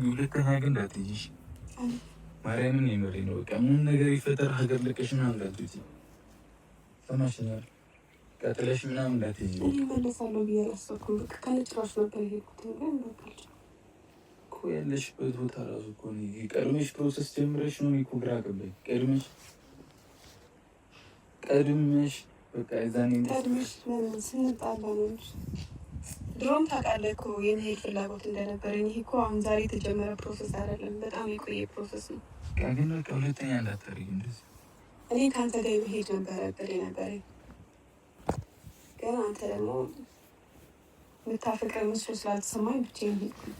ሁለተኛ ግን እንዳትይሽ ማርያምን የምሬ ነው። በቃ ምንም ነገር ይፈጠር ሀገር ለቀሽ ምናምን እንዳትይጂ ሰማሽኛል? ቀጥለሽ ምናምን እንዳትይጂ። እኔ እመለሳለሁ ብዬ አላሰብኩም። በቃ ከነጭራሽ ነበር የሄድኩት ግን በቃ እኮ ያለሽበት ቦታ እራሱ እኮ ቀድመሽ ፕሮሰስ ጀምረሽ ነው። እኔ እኮ ግራ ገባኝ። ቀድመሽ በቃ የዛኔ ቀድመሽ ስንጣላ ነው እንጂ ድሮም ታውቃለህ እኮ የመሄድ ፍላጎት እንደነበረኝ። ይሄ እኮ አሁን ዛሬ የተጀመረ ፕሮሰስ አይደለም፣ በጣም የቆየ ፕሮሰስ ነው። ግን በቃ ሁለተኛ እንዳታደርጊ እንደዚህ። እኔ ከአንተ ጋር የመሄድ ነበረ እቅዴ ነበረኝ፣ ግን አንተ ደግሞ የምታፈቅር መስሎ ስላልተሰማኝ ብቻዬን ሄድኩኝ።